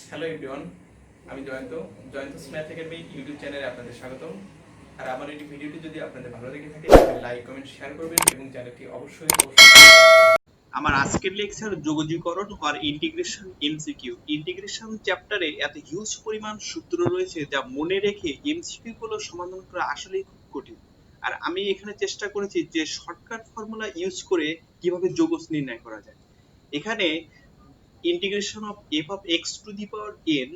Hello everyone, আমি Jayanta math academy YouTube চ্যানেলে আপনাদের স্বাগতম। আর আমার এই ভিডিওটি যদি আপনাদের ভালো লেগে থাকে তাহলে লাইক কমেন্ট শেয়ার করবেন এবং চ্যানেলটি অবশ্যই আমার আজকের লেকচার যোগজীকরণ আর ইন্টিগ্রেশন এমসিকিউ। ইন্টিগ্রেশন চ্যাপ্টারে এত হিউজ পরিমাণ সূত্র রয়েছে যা মনে রেখে এমসিকিউ গুলো সমাধান করা আসলেই খুব কঠিন। আর আমি এখানে চেষ্টা করেছি যে শর্টকাট ফর্মুলা ইউজ করে কিভাবে যোগজ নির্ণয় করা যায়। এখানে integration of f of x to the power n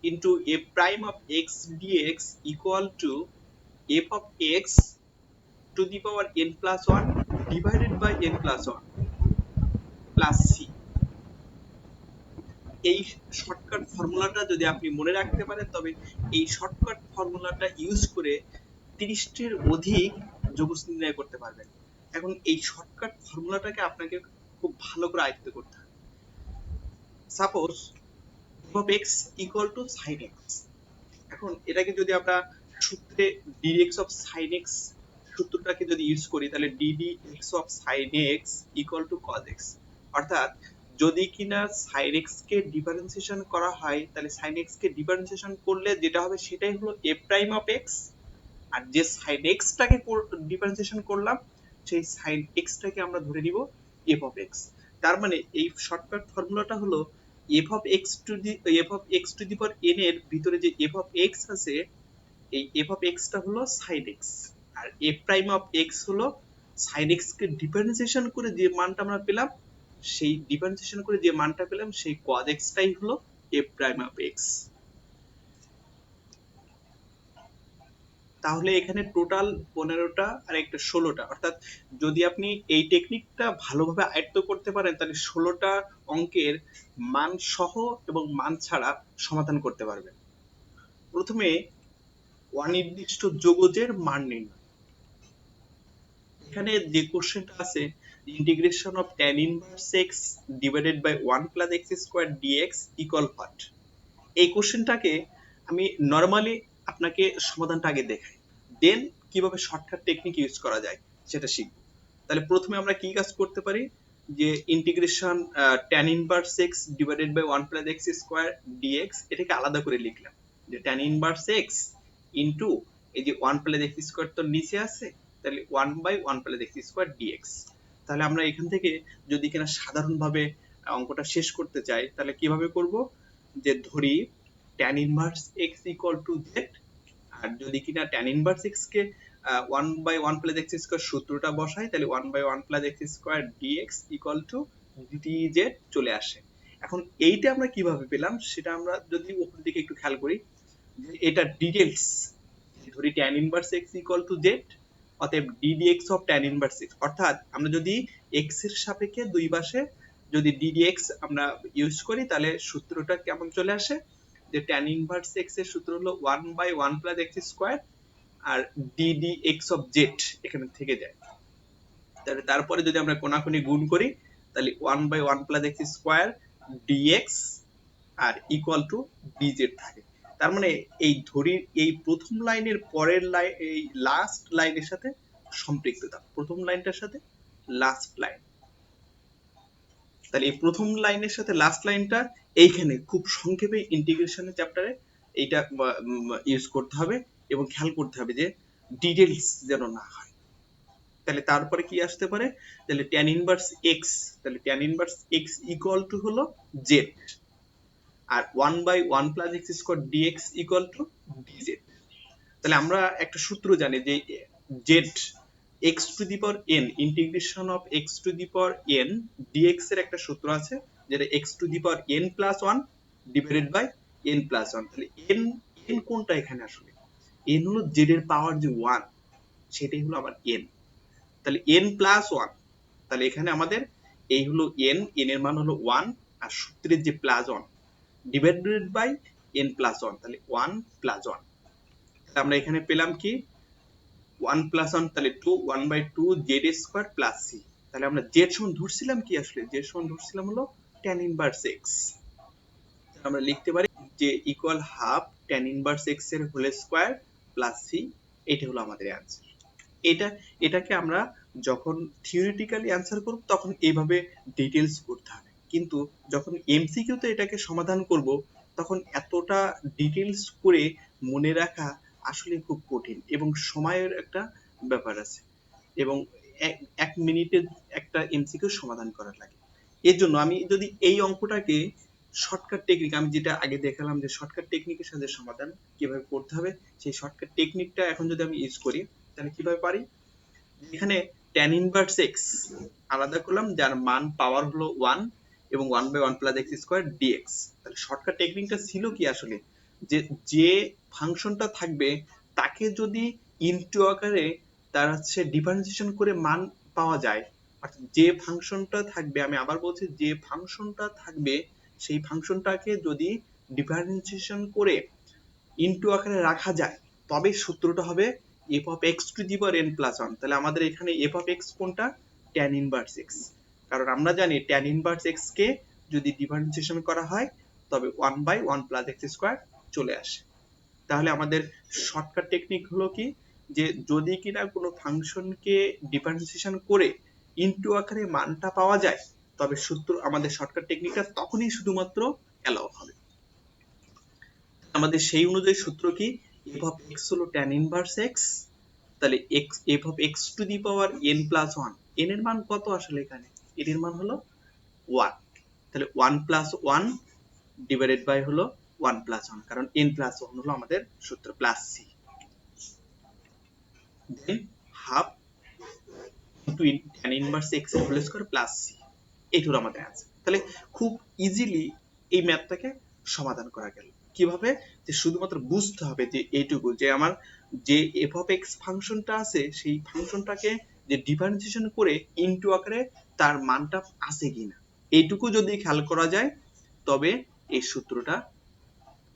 into f prime of x dx equal to f of x to the power n plus 1 divided by n plus 1 plus c। এই shortcut ফর্মুলাটা যদি আপনি মনে রাখতে পারেন তবে এই shortcut ফর্মুলাটা ইউজ করে 30টির অধিক যোগজ নির্ণয় করতে পারবেন। এখন এই শর্টকাট ফর্মুলাটাকে আপনাকে খুব ভালো করে আয়ত্ত করতে হবে। Suppose f of x equal to sin x। এখন এটাকে যদি আমরা সূত্রে ddx of sin x সূত্রটাকে যদি ইউজ করি তাহলে ddx of sin x equal to cos x। অর্থাৎ যদি কিনা sin x কে ডিফারেন্সিয়েশন করা হয় তাহলে sin x কে ডিফারেন্সিয়েশন করলে যেটা হবে সেটাই হলো f prime of x, আর যে sin x টাকে ডিফারেন্সিয়েশন করলাম সেই sin x টাকে আমরা ধরে নিব f of x। তার মানে এই শর্টকাট ফর্মুলাটা হলো f of x to the power n এর ভিতরে যে f of x আছে এই f of x টা হলো sin x, আর f prime of x হলো sin x কে ডিফারেন্সিয়েশন করে যে মানটা আমরা পেলাম সেই ডিফারেন্সিয়েশন করে যে মানটা পেলাম সেই cos x টাই হলো f prime of x। তাহলে এখানে টোটাল 15টা আর একটা 16টা, অর্থাৎ যদি আপনি এই টেকনিকটা ভালোভাবে আয়ত্ত করতে পারেন তাহলে 16টা অঙ্কের মান সহ এবং মান ছাড়া সমাধান করতে পারবেন। প্রথমে অনির্দিষ্ট যোগজের মান নির্ণয়। এখানে যে কোশ্চেনটা আছে integration of tan inverse x divided by 1 plus x square dx equal what. এই কোশ্চেনটাকে আমি নরমালি আপনাকে সমাধানটা আগে দেখাই, দেন কিভাবে শর্টকাট টেকনিক ইউজ করা যায় সেটা শিখব। তাহলে প্রথমে আমরা কি কাজ করতে পারি যে integration tan inverse x divided by 1 plus x square dx এটাকে আলাদা করে লিখলাম যে tan ইনভার্স x ইনটু এই যে 1 প্লাস x স্কয়ার তো নিচে আছে তাহলে 1 by 1 plus x square dx। তাহলে আমরা এখান থেকে যদি কিনা সাধারণভাবে অঙ্কটা শেষ করতে চাই তাহলে কিভাবে করব যে ধরি tan inverse x equal to z, আর যদি কিনা tan ইনভার্স x কে 1 বাই 1 প্লাস x স্কয়ার সূত্রটা বসাই তাহলে 1 by 1 plus x square dx equal to dz চলে আসে। এখন এইটা আমরা কিভাবে পেলাম সেটা আমরা যদি উপর দিকে একটু খেয়াল করি যে এটা ডিটেইলস ধরি tan inverse x equal to z, অতএব ddx of tan inverse x, অর্থাৎ আমরা যদি x এর সাপেক্ষে দুই পাশে যদি ddx আমরা ইউজ করি তাহলে সূত্রটা কেমন চলে আসে যে tan ইনভার্স x এর সূত্র হলো 1 বাই 1 প্লাস x স্কয়ার আর ddx অফ z এখানে থেকে যায়। তাহলে তারপরে যদি আমরা কোণাকুণি গুণ করি তাহলে 1 by 1 plus x square dx আর ইকুয়াল টু dz থাকে। তার মানে এই ধরির এই প্রথম লাইনের পরের লাইন এই লাস্ট লাইনের সাথে সম্পৃক্ততা, প্রথম লাইনটার সাথে লাস্ট লাইন। তাহলে এই প্রথম লাইনের সাথে লাস্ট লাইনটা এইখানে খুব সংক্ষেপে ইন্টিগ্রেশনের চ্যাপ্টারে এইটা ইউজ করতে হবে এবং খেয়াল করতে হবে যে ডিটেইলস যেন না হয়। তাহলে তারপরে কি আসতে পারে তাহলে tan ইনভার্স x, তাহলে tan inverse x equal to হলো z, আর 1 by 1 plus x square dx equal to dz। তাহলে আমরা একটা সূত্র জানি যে z x to the power n integration of x to the power n dx এর একটা সূত্র আছে যেটা x to the power n plus 1 divided by n plus 1। তাহলে n কোনটা এখানে আসলে n হলো z এর পাওয়ার যে 1 সেটাই হলো আবার n। তাহলে n প্লাস 1, তাহলে এখানে আমাদের এই হলো n এর মান হলো 1 আর সূত্রের যে plus 1 divided by n plus 1 তাহলে 1 প্লাস 1। তাহলে আমরা এখানে পেলাম কি 1 প্লাস 1 তাহলে 2, 1 by 2 z square plus c। তাহলে আমরা z সমান ধরছিলাম কি আসলে z সমান ধরছিলাম হলো tan ইনভার্স x। আমরা লিখতে পারি যে equal half tan inverse x এর হোল স্কয়ার প্লাস c, এটা হলো আমাদের অ্যানসার। এটাকে আমরা যখন থিওরিটিক্যালি অ্যানসার করব তখন এইভাবে ডিটেইলস করতে হবে। কিন্তু যখন এমসিকিউতে এটাকে সমাধান করব তখন এতটা ডিটেলস করে মনে রাখা আসলে খুব কঠিন এবং সময়ের একটা ব্যাপার আছে এবং এক মিনিটে একটা এমসিকিউ সমাধান করা লাগে। এর জন্য আমি যদি এই অঙ্কটাকে শর্টকাট টেকনিক, আমি যেটা আগে দেখালাম যে শর্টকাট টেকনিকের সাথে সমাধান কিভাবে করতে হবে, সেই শর্টকাট টেকনিকটা এখন যদি আমি ইউজ করি তাহলে কিভাবে পারি। এখানে tan ইনভার্স x আলাদা করলাম, যার মান পাওয়ার হলো 1 এবং 1/1 প্লাস x স্কয়ার dx। তাহলে শর্টকাট টেকনিকটা ছিল কি আসলে, যে যে ফাংশনটা থাকবে তাকে যদি ইনটু আকারে তার হচ্ছে ডিফারেন্সিয়েশন করে মান পাওয়া যায়, অর্থাৎ যে ফাংশনটা থাকবে, আমি আবার বলছি, যে ফাংশনটা থাকবে সেই ফাংশনটাকে যদি ডিফারেন্সিয়েশন করে ইনটু আকারে রাখা যায় তবে সূত্রটা হবে f of x to the power n plus 1। তাহলে আমাদের এখানে f of x কোনটা, tan ইনভার্স x। কারণ আমরা জানি tan ইনভার্স x কে যদি ডিফারেন্সিয়েশন করা হয় তবে 1/1 প্লাস x স্কয়ার চলে আসে। তাহলে আমাদের শর্টকাট টেকনিক হলো কি, যে যদি কিনা কোনো ফাংশনকে ডিফারেন্সিয়েশন করে ইনটু আকারে মানটা পাওয়া যায় তবে সূত্র, আমাদের শর্টকাট টেকনিকটা তখনই শুধুমাত্র অ্যালাউ হবে। আমাদের সেই অনুযায়ী সূত্র কি, f of x হলো tan ইনভার্স x, তাহলে f of x to the power n plus 1, n এর মান কত আসলে এখানে, n এর মান হলো 1, তাহলে 1 প্লাস 1 ডিভাইডেড বাই হলো 1 প্লাস 1, কারণ n প্লাস 1 হলো আমাদের সূত্র, plus c, then half into tan inverse x এর হোল স্কয়ার প্লাস c, এই হলো আমাদের অ্যান্সার। তাহলে খুব ইজিলি এই ম্যাথটাকে সমাধান করা গেল। কিভাবে, যে শুধুমাত্র বুঝতে হবে যে এইটুকু, যে আমার যে f of x ফাংশনটা আছে সেই ফাংশনটাকে যে ডিফারেন্সিয়েশন করে ইনটু আকারে তার মানটা আছে কিনা, এইটুকু যদি খেয়াল করা যায় তবে এই সূত্রটা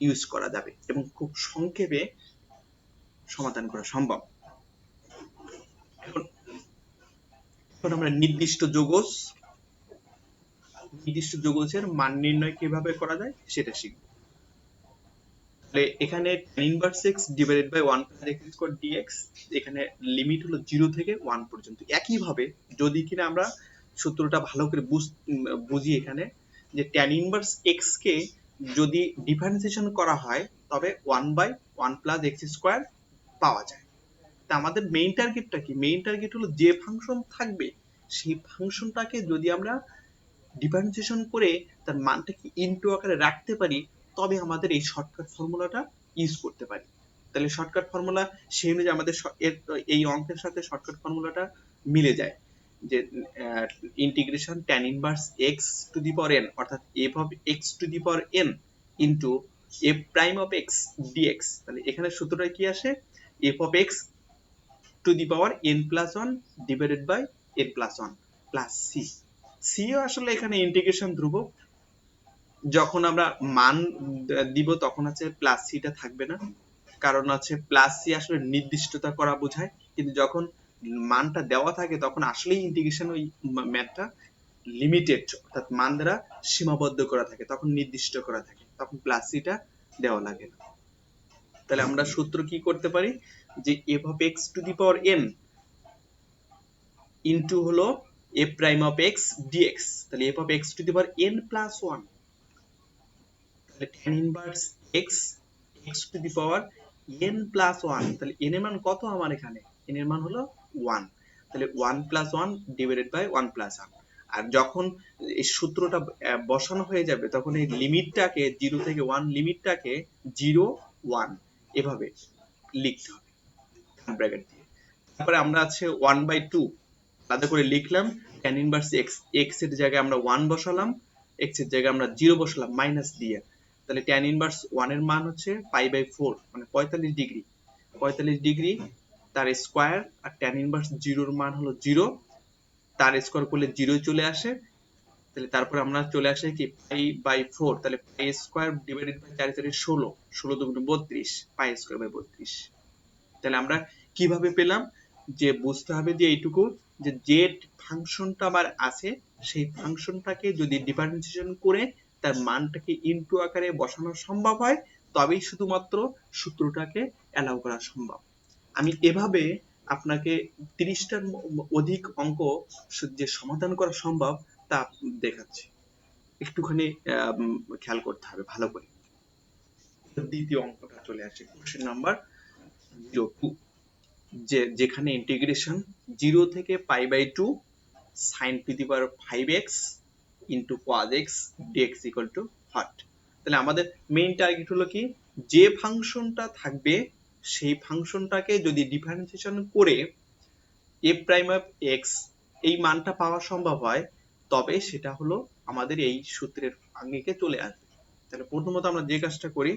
ইউজ করা যাবে এবং খুব সংক্ষেপে সমাধান করা সম্ভব। এখন আমরা নির্দিষ্ট যৌগের মান নির্ণয় কিভাবে করা যায় সেটা শিখব। তাহলে এখানে tan inverse x divided by 1 plus x square dx, এখানে লিমিট হলো 0 থেকে 1 পর্যন্ত। একই ভাবে যদি কিনা আমরা সূত্রটা ভালো করে বুঝি এখানে, যে tan ইনভার্স x কে যদি ডিফারেন্সিয়েশন করা হয় তবে 1/1 প্লাস x স্কয়ার পাওয়া যায়। তা আমাদের মেইন টার্গেটটা কি, মেইন টার্গেট হলো যে ফাংশন থাকবে সেই ফাংশনটাকে যদি আমরা ডিফারেন্সিয়েশন করে তার মানটাকে ইনটু আকারে রাখতে পারি তবে আমাদের এই শর্টকাট ফর্মুলাটা ইউজ করতে পারি। তাহলে শর্টকাট ফর্মুলা সেই অনুযায়ী আমাদের এই অঙ্কের সাথে শর্টকাট ফর্মুলাটা মিলে যায়, যে integration tan inverse x to the power n, অর্থাৎ f of x to the power n into f prime of x dx। তাহলে এখানে সূত্রটা কি আসে, f of x to the power n plus 1 divided by n plus 1 plus c। So আসলে এখানে integration ধ্রুবক, যখন আমরা মান দিব তখন আছে প্লাস সিটা থাকবে না, কারণ আছে প্লাস সি আসলে নির্দিষ্টতা করা বোঝায়, কিন্তু যখন মানটা দেওয়া থাকে তখন আসলেই ইন্টিগ্রেশন ওই ম্যাথটা লিমিটেড, অর্থাৎ মান দ্বারা সীমাবদ্ধ করা থাকে, তখন নির্দিষ্ট করা থাকে, তখন প্লাস সিটা দেওয়া লাগে না। তাহলে আমরা সূত্র কি করতে পারি, যে f of x to the power n into হলো f prime of x dx, তাহলে f of x to the power n plus 1, তাহলে tan inverse x x to the power n plus 1, তাহলে n এর মান কত আমার এখানে, n এর মান হলো 1, তাহলে 1 প্লাস 1 ডিভাইডেড বাই 1 প্লাস 1। আর যখন এই সূত্রটা বসানো হয়ে যাবে তখন এই লিমিটটাকে 0 থেকে 1 লিমিটটাকে 0 1 এভাবে লিখতে হবে ব্র্যাকেট দিয়ে। তারপরে আমরা আছে 1/2 আলাদা করে লিখলাম, tan ইনভার্স x, x এর জায়গায় আমরা 1 বসালাম, x এর জায়গায় আমরা 0 বসালাম মাইনাস দিয়ে। তাহলে tan ইনভার্স 1 এর মান হচ্ছে π/4, মানে 45 ডিগ্রি, 45 ডিগ্রি তার স্কয়ার, আর tan ইনভার্স 0 এর মান হলো 0, তার স্কয়ার করলে 0 চলে আসে। তাহলে তারপর আমরা চলে আসে কি π/4, তাহলে π স্কয়ার ডিভাইডেড বাই 4 4 16, 16 দুগুণে 32, π স্কয়ার বাই 32। তাহলে আমরা কিভাবে পেলাম, যে বুঝতে হবে যে এইটুকু, যে যে ফাংশনটা আমার আছে সেই ফাংশনটাকে যদি ডিফারেন্সিয়েশন করে তার মানটাকে ইনটু আকারে বসানো সম্ভব হয় তবেই শুধুমাত্র সূত্রটাকে অ্যালাউ করা সম্ভব। আমি এভাবে আপনাকে 30টার অধিক অঙ্ক যে সমাধান করা সম্ভব তা দেখাচ্ছি। একটুখানি খেয়াল করতে হবে ভালো করে। দ্বিতীয় অঙ্কটা চলে আসে, কোশ্চেন নাম্বার 02, যেখানে ইন্টিগ্রেশন 0 থেকে π/2 sin two the power 5x into cos x dx equal too hot. তাহলে আমাদের মেইন টার্গেট হলো কি, যে ফাংশনটা থাকবে সেই ফাংশনটাকে যদি ডিফারেন্সিয়েশন করে f প্রাইম অফ x এই মানটা পাওয়া সম্ভব হয়, তবে সেটা হলো আমাদের এই সূত্রের আঙ্গিকে চলে আসবে। তাহলে প্রথমত আমরা যে কাজটা করি,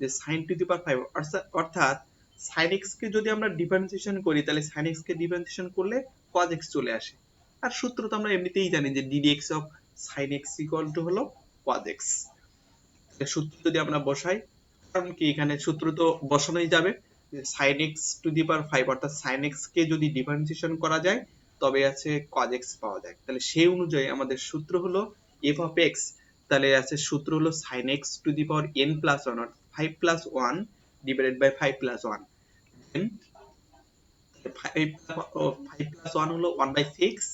যে sin টু দি পাওয়ার 5 অর্থাৎ sin x কে যদি আমরা ডিফারেন্সিয়েশন করি, তাহলে sin x কে ডিফারেন্সিয়েশন করলে cos x চলে আসে। আর সূত্র তো আমরা এমনিতেই জানি যে ddx of sin x equal to হলো cos x। সূত্র যদি আমরা বসাই, কারণ কি এখানে সূত্র তো বসানোই যাবে, sin x to the power 5 অর্থাৎ sin x কে যদি ডিফারেন্সিয়েশন করা যায় তবে আছে cos x পাওয়া যায়। তাহলে সেই অনুযায়ী আমাদের সূত্র হলো f of x, তাহলে আছে সূত্র হলো sin x to the power n plus 1 অর্থাৎ 5 plus 1 divided by 5 plus 1, 5 plus 1 হলো 1/6,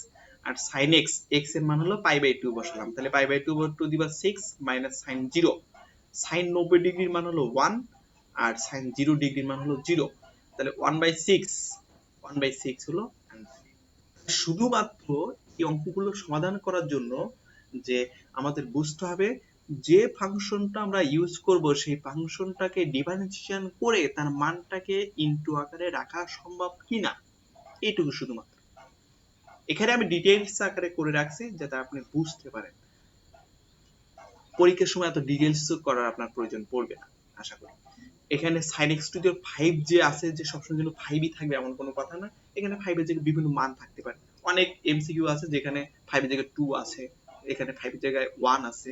আর sin x x এর মান হলো π/2 বসালাম, তাহলে π/2 to the power 6 minus sin 0, sin 90 ডিগ্রির মান হলো 1 আর sin 0 ডিগ্রির মান হলো 0, তাহলে 1/6 হলো অ্যান্সার। শুধুমাত্র এই অঙ্কগুলো সমাধান করার জন্য যে আমাদের বুঝতে হবে যে ফাংশনটা আমরা ইউজ করব সেই ফাংশনটাকে ডিফারেন্সিয়েশন করে তার মানটাকে ইনটু আকারে রাখা সম্ভব কিনা, এইটুকু শুধুমাত্র। এখানে আমি ডিটেইলস আকারে করে রাখছি যাতে আপনি বুঝতে পারেন। পরীক্ষার সময় এত ডিটেইলস করার আপনার প্রয়োজন পড়বে না আশা করি। এখানে sin x to the power 5 যে আছে, যে সবসময় জন্য 5ই থাকবে এমন কোনো কথা না, এখানে 5 এর জায়গায় বিভিন্ন মান থাকতে পারে। অনেক এমসিকিউ আছে যেখানে 5 এর জায়গায় 2 আছে, এখানে 5 এর জায়গায় 1 আছে,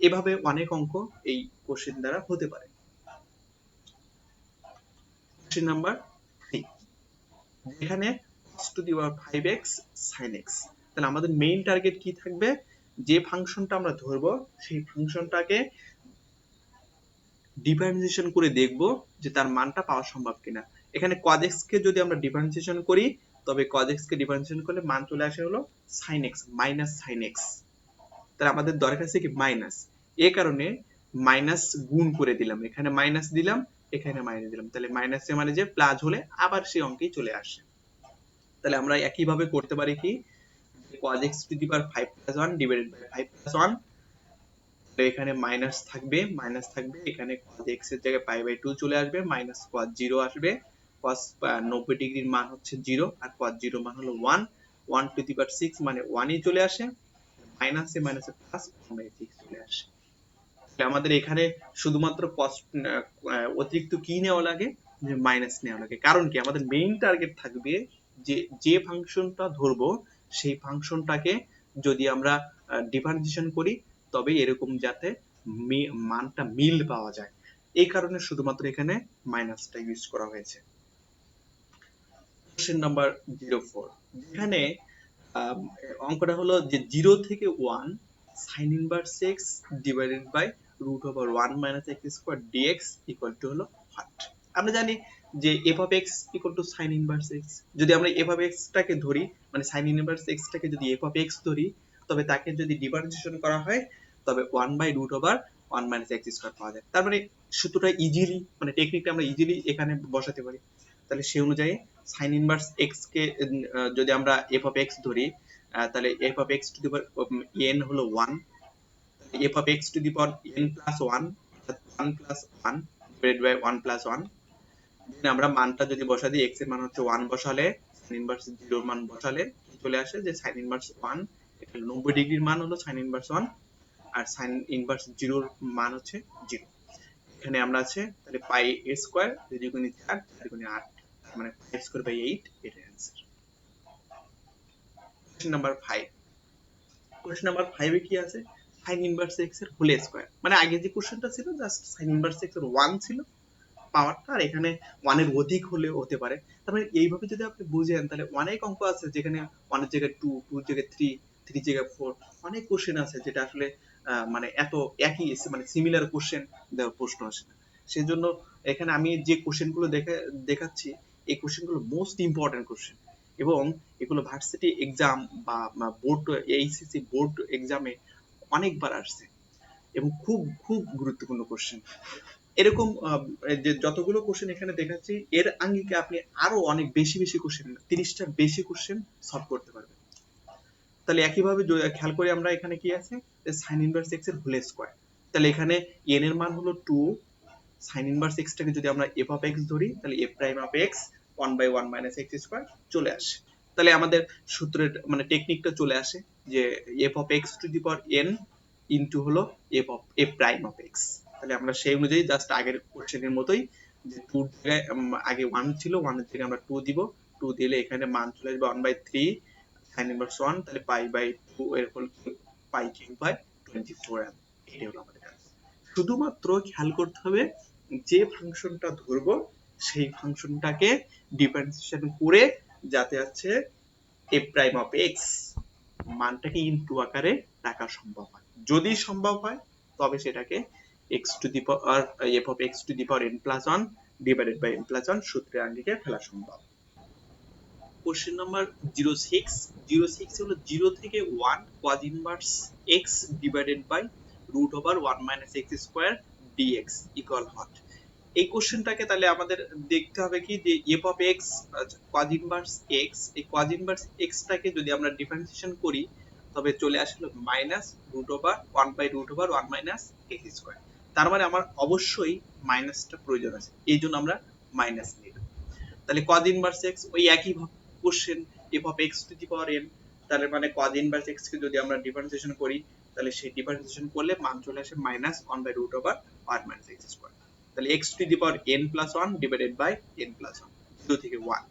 এভাবে অনেক অঙ্ক এই কোশ্চেন দ্বারা হতে পারে। কোশ্চেন নাম্বার 3, যেখানে cos two the power 5x sin x, তাহলে আমাদের মেইন টার্গেট কি থাকবে, যে ফাংশনটা আমরা ধরবো সেই ফাংশনটাকে ডিফারেন্সিয়েশন করে দেখব যে তার মানটা পাওয়া সম্ভব কিনা। এখানে cos x কে যদি আমরা ডিফারেন্সিয়েশন করি, তবে cos x কে ডিফারেন্সিয়েশন করলে মান চলে আসে হলো sin x minus sin x। তাহলে আমাদের দরকার আছে কি মাইনাস, এই কারণে মাইনাস গুণ করে দিলাম, এখানে মাইনাস দিলাম, এখানে মাইনাস দিলাম, তাহলে মাইনাস এর মানে যে প্লাস হলে আবার সেই অঙ্কেই চলে আসে। তাহলে আমরা একই ভাবে করতে পারি কি, cos x to the power 5 plus 1 divided by 5 plus 1, এখানে মাইনাস থাকবে, এখানে cos x এর জায়গায় π/2 চলে আসবে, মাইনাস cos 0 আসবে, cos 90 ডিগ্রির মান হচ্ছে 0 আর cos 0 মান হলো 1, 1 টু দি পাওয়ার 6 মানে 1ই চলে আসে, মাইনাসে মাইনাসে প্লাস 1/6 চলে আসে। তাহলে আমাদের এখানে শুধুমাত্র cos অতিরিক্ত কি নেওয়া লাগে, যে মাইনাস নেওয়া লাগে। কারণ কি, আমাদের মেইন টার্গেট থাকবে যে যে ফাংশনটা ধরবো সেই ফাংশনটাকে যদি আমরা ডিফারেন্সিয়েশন করি তবে এরকম যাতে মানটা মিল পাওয়া যায়, এই কারণে শুধুমাত্র এখানে মাইনাসটা ইউজ করা হয়েছে। কোশ্চেন নাম্বার 04, যেখানে অঙ্কটা হলো যে 0 থেকে 1 sin inverse x divided by root over 1 minus x square dx equal to হলো হোয়াট। আমরা জানি যে f of x equal to sin inverse x। যদি আমরা f of x টাকে ধরি, মানে sin ইনভার্স x টাকে যদি f of x ধরি, তবে তাকে যদি ডিফারেন্সিয়েশন করা হয় তবে 1 by root over 1 minus x square পাওয়া যায়। তার মানে সূত্রটা ইজিলি, মানে টেকনিকটা আমরা ইজিলি এখানে বসাতে পারি। তাহলে সেই অনুযায়ী sin ইনভার্স x কে যদি আমরা f of x ধরি, তাহলে f of x to the power n হলো 1, f of x to the power n plus 1 অর্থাৎ 1 প্লাস 1 ডিভাইডেড বাই 1 প্লাস 1। দেন আমরা মানটা যদি বসা দিই, x এর মান হচ্ছে 1 বসালে, sin ইনভার্স 0 এর মান বসালে চলে আসে যে sin ইনভার্স 1, এটা 90 ডিগ্রির মান হলো sin ইনভার্স 1 আর sin ইনভার্স 0 এর মান হচ্ছে 0। এখানে আমরা আছে তাহলে পাই a স্কয়ার 2 গুণে 4 4 গুণে 8, মানে পাই স্কয়ার বাই 8, এটা answer. Question number 5, question number 5 এ কি আছে, sin ইনভার্স x এর হোল স্কয়ার, মানে আগে যে কোশ্চেনটা ছিল জাস্ট sin ইনভার্স x এর 1 ছিল পাওয়ারটা, আর এখানে 1 এর অধিক হলে হতে পারে। তার মানে এইভাবে যদি আপনি বুঝেন তাহলে অনেক অঙ্ক আছে যেখানে 1 এর জায়গায় 2, 2 এর জায়গায় 3, 3 এর জায়গায় 4, অনেক কোশ্চেন আছে যেটা আসলে মানে এত একই মানে সিমিলার কোশ্চেন দেওয়ার প্রশ্ন আসে না। সেজন্য এখানে আমি যে কোশ্চেনগুলো দেখাচ্ছি এই কোশ্চেনগুলো মোস্ট ইম্পর্টেন্ট কোশ্চেন, এবং এগুলো ভার্সিটি এক্সাম বা বোর্ড এইচএসসি বোর্ড এক্সামে অনেকবার আসছে এবং খুব খুব গুরুত্বপূর্ণ কোশ্চেন। এরকম যে যতগুলো কোশ্চেন এখানে দেখাচ্ছি এর আঙ্গিকে আপনি আরো অনেক বেশি বেশি কোশ্চেন 30টার বেশি কোশ্চেন সলভ করতে পারবেন। তাহলে একইভাবে খেয়াল করি আমরা এখানে কি আছে সাইন ইনভার্স এক্স এর হোল স্কয়ার। তাহলে এখানে এন এর মান হলো 2, সাইন ইনভার্স এক্স টাকে যদি আমরা এফ অফ এক্স ধরি তাহলে F prime of x 1/1 minus x square চলে আসে। তাহলে আমাদের সূত্রের মানে টেকনিকটা চলে আসে যে F of x two the power N into হলো এফ প্রাইম অফ এক্স। তাহলে আমরা সেই অনুযায়ী জাস্ট আগের কোশ্চেনের মতোই যে 2 এর জায়গায় আগে 1 ছিল 1 এর জায়গায় আমরা 2 দিব, 2 দিলে এখানে মান চলে আসবে 1/3 sin ইনভার্স 1, তাহলে পাই বাই 2 এর হোল পাই কিউব বাই 24 এটাই হলো আমাদের অ্যান্সার। শুধুমাত্র খেয়াল করতে হবে যে ফাংশনটা ধরবো সেই ফাংশনটাকে ডিফারেন্সিয়েশন করে যাতে আছে এফ প্রাইম অফ এক্স মানটাকে ইনটু আকারে রাখা সম্ভব হয়। যদি সম্ভব হয় তবে সেটাকে x to the power f of x to the power n plus 1 divided by n plus 1 সূত্রের আঙ্গিকে ফেলা সম্ভব। কোশ্চেন নাম্বার 06 হলো 0 থেকে 1 cos inverse x divided by root over 1 minus x square dx equal what. এই কোশ্চেনটাকে তাহলে আমাদের দেখতে হবে কি যে f of x cos inverse x, এই cos ইনভার্স x টাকে যদি আমরা ডিফারেন্সিয়েশন করি তবে চলে আসলো minus root over 1 by root over 1 minus x square. তার মানে আমার অবশ্যই মাইনাসটা প্রয়োজন আছে, এই জন্য আমরা মাইনাস নিলাম। তাহলে cos ইনভার্স x ওই একই question f of x to the power n, তাহলে মানে cos ইনভার্স x কে যদি আমরা ডিফারেন্সিয়েশন করি তাহলে সেই ডিফারেন্সিয়েশন করলে মান চলে আসে minus 1 by root over 1 minus x square. তাহলে x to the power n plus 1 divided by n plus 1 0 থেকে 1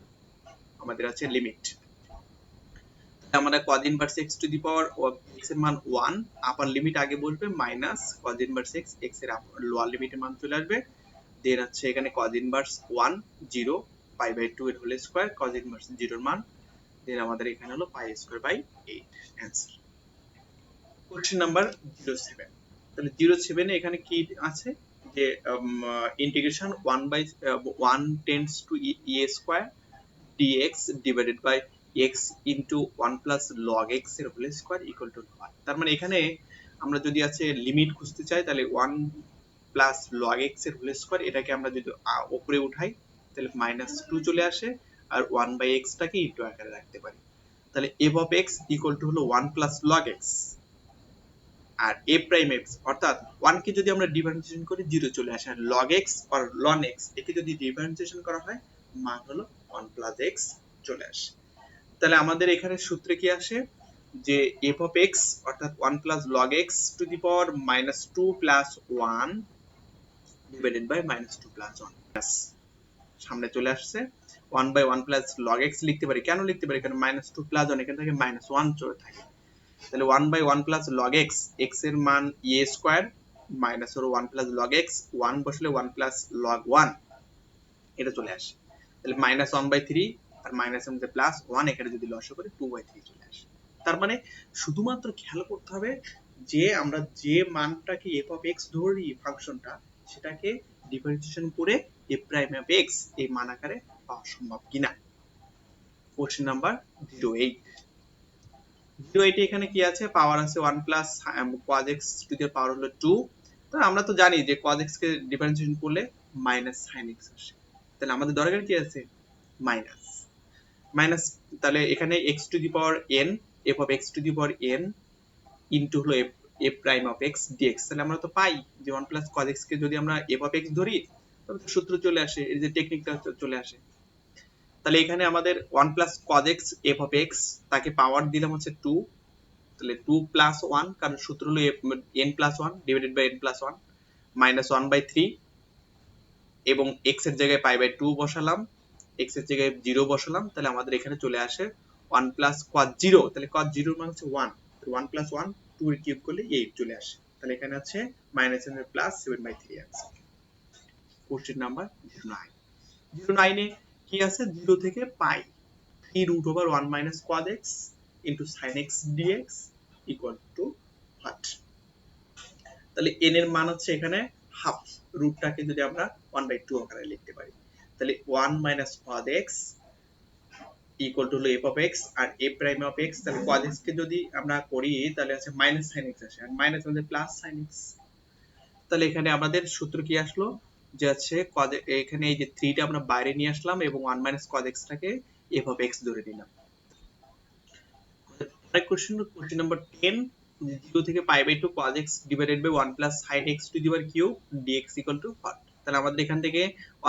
আমাদের আছে লিমিট। আমরা cos inverse x to the power x এর মান 1, আপার লিমিট আগে বসবে minus cos inverse x, x এর লোয়ার লিমিটের মান চলে আসবে, দেন আছে এখানে cos ইনভার্স 1 0 পাই বাই 2 এর হোল স্কয়ার, cos ইনভার্স 0 এর মান, দেন আমাদের এখানে হলো pi square by 8 answer. Question number 07, তাহলে 07 এ এখানে কি আছে যে integration 1 tends to e square dx divided by x into 1 plus log x এর হোল স্কয়ার ইকুয়াল টু 1। তার মানে এখানে আমরা যদি আছে লিমিট খুঁজতে চাই তাহলে 1 প্লাস log x এর হোল স্কয়ার এটাকে আমরা যদি উপরে উঠাই তাহলে মাইনাস 2 চলে আসে, আর 1 বাই x টাকে ইনটু আকারে রাখতে পারি। তাহলে f of x equal to হলো 1 প্লাস log x, আর a প্রাইম x অর্থাৎ 1 কে যদি আমরা ডিফারেন্সিয়েশন করি 0 চলে আসে, আর log x আর ln x একে যদি ডিফারেন্সিয়েশন করা হয় মান হলো 1 প্লাস x চলে আসে। তাহলে আমাদের এখানে সূত্রে কি আসে যে f অফ x অর্থাৎ 1 plus log x to the power minus 2 plus 1 divided by minus 2 plus 1 সামনে চলে আসছে 1 বাই 1 প্লাস log x লিখতে পারি। কেন লিখতে পারি? কারণ মাইনাস 2 প্লাস 1 এখান থেকে মাইনাস 1 চলে থাকে। তাহলে 1 by 1 plus log x, x এর মান a স্কয়ার মাইনাস হলো 1 প্লাস log x, 1 বসলে 1 প্লাস log 1 এটা চলে আসে। তাহলে মাইনাস 1 বাই 3 আর মাইনাস এর মধ্যে প্লাস 1 এখানে যদি লসাগু করি 2 বাই 3 চলে আসে। তার মানে শুধুমাত্র খেয়াল করতে হবে যে আমরা যে মানটাকে f অফ x ধরি ফাংশনটা সেটাকে ডিফারেন্সিয়েশন করে f প্রাইম অফ x এই মান আকারে পাওয়া সম্ভব কিনা। কোশ্চেন নাম্বার 08, 08 এখানে কি আছে? পাওয়ার আছে 1 plus cos x to the power হলো 2। তো আমরা তো জানি যে cos x কে ডিফারেন্সিয়েশন করলে মাইনাস sin x আসে, তাহলে আমাদের দরকার কি আছে? মাইনাস মাইনাস, তাহলে এখানে x to the power n, f of x to the power n into হলো f prime of x dx। তাহলে আমরা তো পাই যে 1 প্লাস cos x কে যদি আমরা f অফ x ধরি তবে সূত্র চলে আসে, এই যে টেকনিকটা চলে আসে। তাহলে এখানে আমাদের 1 plus cos x f of x তাকে পাওয়ার দিলাম হচ্ছে 2, তাহলে 2 প্লাস 1 কারণ সূত্র হলো n plus 1 divided by n plus 1 minus 1 by 3 এবং x এর জায়গায় পাই বাই 2 বসালাম, x এর জায়গায় 0 বসালাম, তাহলে আমাদের এখানে চলে আসে 1 প্লাস cos 0, তাহলে cos 0 এর মান হচ্ছে 1, তো 1 প্লাস 1 2 এর কিউব করলে 8 চলে আসে। তাহলে এখানে আছে মাইনাস এর প্লাস 7/3 আছে। কোশ্চেন নাম্বার 09, 09 এ কি আছে? 0 থেকে পাই 3 root over 1 minus cos x into sin x dx equal to what? তাহলে n এর মান হচ্ছে এখানে হাফ, রুটটাকে যদি আমরা 1/2 আকারে লিখতে পারি তাহলে 1 minus cos x equal to হলো এফ অফ এক্স আর এ প্রাইম অফ এক্স, তাহলে cos x কে যদি আমরা করি তাহলে আছে মাইনাস সাইন এক্স আসে, আর মাইনাস আমাদের প্লাস সাইন এক্স। তাহলে এখানে আমাদের সূত্র কি আসলো, যে আছে এখানে এই যে 3 টা আমরা বাইরে নিয়ে আসলাম এবং 1 মাইনাস cos x টাকে এফ অফ এক্স ধরে নিলাম। কোশ্চেন নাম্বার 10, 0 থেকে pi by 2 cos x divided by 1 plus sin x to the power cube dx equal to what. তাহলে আমাদের এখান থেকে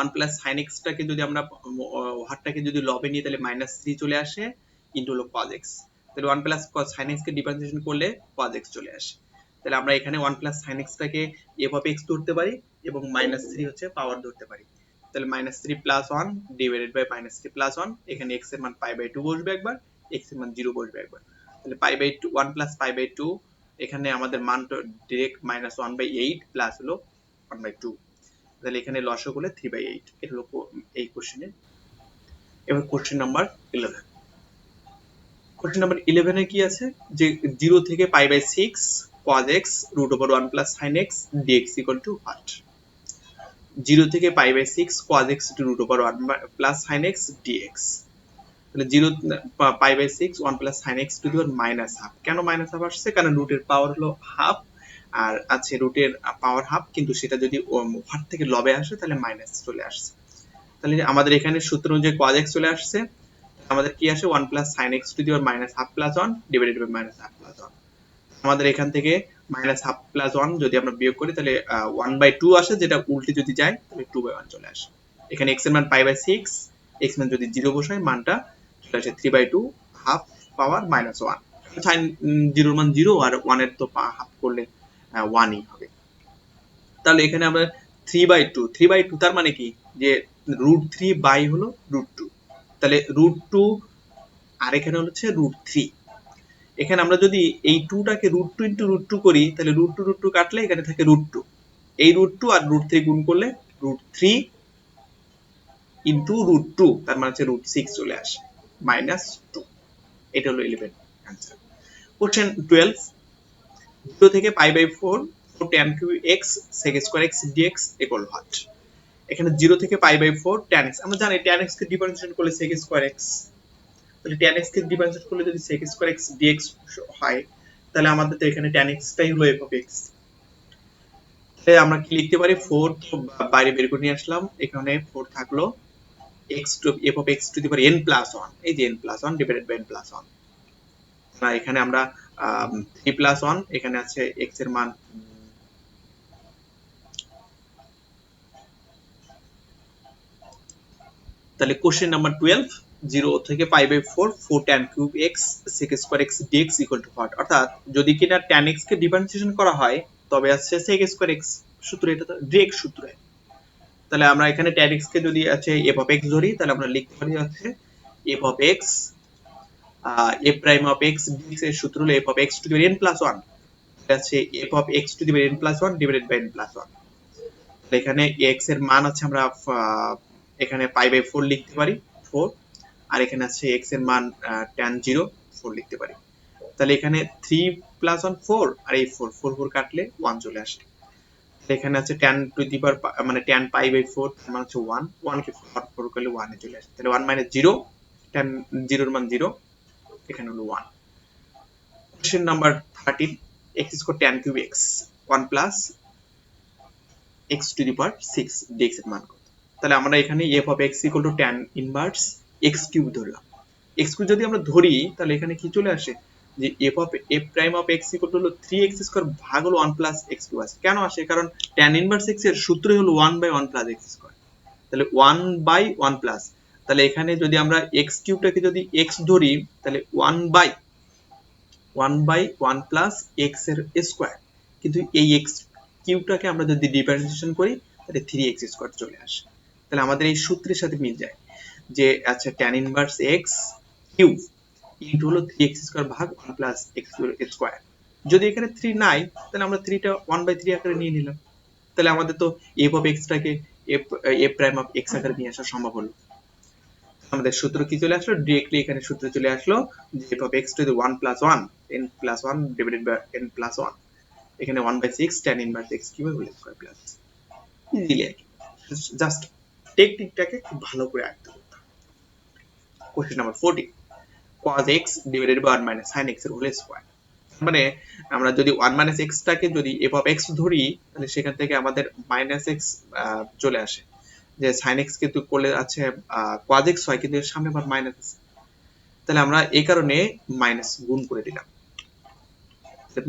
1 প্লাস sin x টাকে যদি আমরা হোয়াটটাকে যদি লবে নিই তাহলে মাইনাস 3 চলে আসে ইনটু হলো cos x। তাহলে 1 প্লাস sin x কে ডিফারেন্সিয়েশন করলে cos x চলে আসে। তাহলে আমরা এখানে 1 প্লাস sin x টাকে f অফ x ধরতে পারি এবং মাইনাস 3 হচ্ছে পাওয়ার ধরতে পারি। তাহলে minus 3 plus 1 divided by minus 3 plus 1, এখানে x এর মান পাই বাই 2 বসবে একবার, x এর মান 0 বসবে একবার। তাহলে pi by 2 1 plus pi by 2, এখানে আমাদের মান ডাইরেক্ট মাইনাস 1 বাই 8 প্লাস হলো 1 বাই 2। তাহলে এখানে লসাগু হলো 3 বাই 8। এটা হলো এই কোশ্চেনে। এবার কোশ্চেন নাম্বার 11। কোশ্চেন নাম্বার 11 এ কি আছে, যে 0 থেকে pi by 6 cos x root over 1 plus sin x dx equal to what. 0 থেকে pi by 6 cos x root over 1 plus sin x dx। তাহলে 0 pi by 6 1 plus sin x to the power minus half. কেন minus half আসছে, কারণ রুটের পাওয়ার হলো half, আর আছে রুটের power half, কিন্তু সেটা যদি হাফ থেকে লবে আসে তাহলে মাইনাস চলে আসছে। তাহলে আমাদের এখানে সূত্র অনুযায়ী cos x চলে আসছে, আমাদের কি আসে 1 plus sin x to the power minus half plus 1 divided by minus half plus 1। আমাদের এখান থেকে মাইনাস হাফ প্লাস 1 যদি আমরা বিয়োগ করি তাহলে 1 বাই 2 আসে, যেটা উল্টে যদি যায় তাহলে 2 বাই 1 চলে আসে। এখানে x এর মান পাই বাই 6, x মান যদি 0 বসাই মানটা চলে আসে 3 by 2 half power minus 1। Sine 0 এর মান 0 আর 1 এর তো হাফ করলে 1ই হবে। তাহলে এখানে আমরা 3 বাই 2, 3 বাই 2 তার মানে কি, যে রুট 3 বাই হলো রুট 2, তাহলে রুট 2 আর এখানে হচ্ছে রুট 3। এখানে আমরা যদি এই 2 টাকে রুট 2 ইনটু রুট 2 করি তাহলে রুট 2 কাটলে এখানে থাকে রুট 2, এই রুট 2 আর রুট 3 গুণ করলে রুট 3 ইনটু রুট 2, তার মানে হচ্ছে রুট 6 চলে আসে মাইনাস 2। এটা হলো 11 आंसर। কোশ্চেন 12, 0 থেকে pi by 4 tan cube x sec square x dx equal what. এখানে 0 থেকে পাই বাই 4 tan x, আমরা জানি tan x কে ডিফারেন্সিয়েট করলে sec স্কয়ার x, তাহলে tan x কে ডিফারেন্সিয়েট করলে যদি sec স্কয়ার x dx হয় তাহলে আমাদের তো এখানে tan x টাই হলো f of x। তাহলে আমরা কি লিখতে পারি, 4 তো বাইরে বের করে নিয়ে আসলাম, এখানে 4 থাকলো x to f of x to the power n plus 1, এই যে n plus 1 divided by n plus 1। না এখানে আমরা 3 প্লাস 1, এখানে আছে x এর মান তাহলে কোশ্চেন নাম্বার 12, 0 থেকে pi by 4 4 tan cube x sec square x dx equal to what. অর্থাৎ যদি কিনা tan x কে ডিফারেন্সিয়েশন করা হয় তবে আছে sec স্কয়ার x সূত্র, এটা তো ডিরেক্ট সূত্র। তাহলে আমরা এখানে tan x কে যদি আছে f of x ধরি তাহলে আমরা লিখতে পারি হচ্ছে f of x f prime of x dx এর সূত্র হলো f of x to the power n plus 1, এটা আছে f of x to the power n plus 1 divided by n plus 1। তাহলে এখানে x এর মান আছে আমরা এখানে পাই বাই 4 লিখতে পারি 4, আর এখানে আছে x এর মান tan 0 4 লিখতে পারি। তাহলে এখানে 3 প্লাস 1 4, আর এই 4 4 4 কাটলে 1 চলে আসে। এখানে আছে tan টু দি পাওয়ার মানে tan পাই বাই 4 তার মানে হচ্ছে 1, 1 কে 4 করলে 1 এ চলে আসে। তাহলে 1 মাইনাস 0, tan 0 এর মান 0, এখানে হলো 1। Question number 13, x square tan cube x 1 plus x to the power 6 dx এর মান কত। তাহলে আমরা এখানে f of x equal two tan inverse x cube ধরলাম। x কিউব যদি আমরা ধরি তাহলে এখানে কি চলে আসে, যে f prime of x equal to হলো 3x স্কয়ার ভাগ হলো 1 প্লাস x কিউব আসে। কেন আসে, কারণ tan ইনভার্স x এর সূত্রই হলো 1 বাই 1 প্লাস x স্কয়ার। তাহলে 1 বাই 1 প্লাস, তাহলে এখানে যদি আমরা x কিউবটাকে যদি x ধরি তাহলে 1 বাই 1 প্লাস x এর স্কয়ার, কিন্তু এই x কিউবটাকে আমরা যদি ডিফারেন্সিয়েশন করি তাহলে 3x স্কয়ার চলে আসে। তাহলে আমাদের এই সূত্রের সাথে মিল যায় যে আচ্ছা tan inverse x cube into হলো 3x স্কয়ার ভাগ 1 প্লাস x স্কয়ার। যদি এখানে 3 নাই তাহলে আমরা 3 টা 1 বাই 3 আকারে নিয়ে নিলাম, তাহলে আমাদের তো f অফ x টাকে f প্রাইম অফ x আকারে নিয়ে আসা সম্ভব হলো। আমাদের সূত্র কি চলে আসলো, ডিরেক্টলি এখানে সূত্র চলে আসলো যে f of x to the 1 plus 1 n plus 1 divided by n plus 1, এখানে 1 by 6 tan inverse x cube whole square plus. Easily আর কি, জাস্ট টেকনিকটাকে খুব ভালো করে আয়ত্ত করতে হবে। Question number 14 cos x divided by 1 minus sin x এর হোল স্কয়ার। মানে আমরা যদি 1 minus x টাকে যদি f of x ধরি তাহলে সেখান থেকে আমাদের minus x চলে আসে, যে sin x কিন্তু করলে আছে cos x হয় কিন্তু এর সামনে আবার মাইনাস আছে, তাহলে আমরা এই কারণে মাইনাস গুণ করে দিলাম,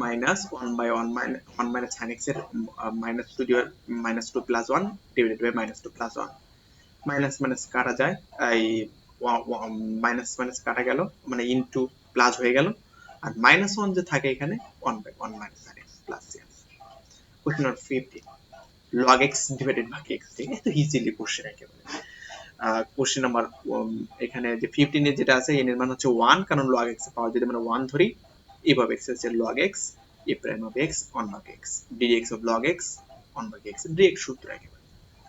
minus 1 by 1 minus sin x এর minus 2 plus 1 divided by minus 2 plus 1, minus minus কাটা যায়, এই মাইনাস মাইনাস কাটা গেল মানে ইনটু প্লাস হয়ে গেল, আর মাইনাস 1 যে থাকে এখানে 1 by 1 minus sin x plus sin। Question number 15 log x divided by x, এটা ইজিলি কোশ্চেন একেবারে। কোশ্চেন নাম্বার এখানে যে 15 এর যেটা আছে n এর মান হচ্ছে 1, কারণ log x এর পাওয়ার যদি আমরা 1 ধরি, এভাবে x হচ্ছে log x a prime of x 1 by x dx of log x 1 by x direct সূত্র একেবারে।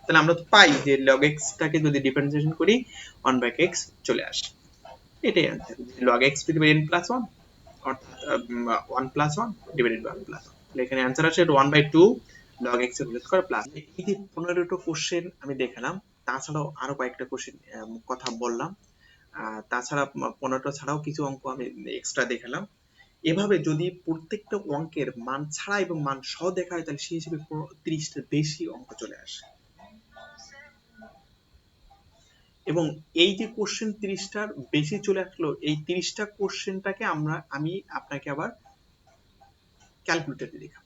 তাহলে আমরা তো পাই যে log x টাকে যদি ডিফারেন্সিয়েশন করি 1 by x চলে আসে, এটাই answer. log x to the power n plus 1 অর্থাৎ 1 plus 1 divided by 1 plus 1, তাহলে এখানে आंसर আসে 1 by 2 log x এর হোল স্কয়ার প্লাস। এই যে 15টা কোশ্চেন আমি দেখালাম, তাছাড়াও আরো কয়েকটা কোশ্চেন কথা বললাম, তাছাড়া 15টা ছাড়াও কিছু অঙ্ক আমি এক্সট্রা দেখালাম। এভাবে যদি প্রত্যেকটা অঙ্কের মান ছাড়া এবং মান সহ দেখা হয় তাহলে সেই হিসেবে 30টার বেশি অঙ্ক চলে আসে। এবং এই যে কোশ্চেন 30টার বেশি চলে আসলো, এই 30টা কোশ্চেনটাকে আমি আপনাকে আবার ক্যালকুলেটরে দেখাবো।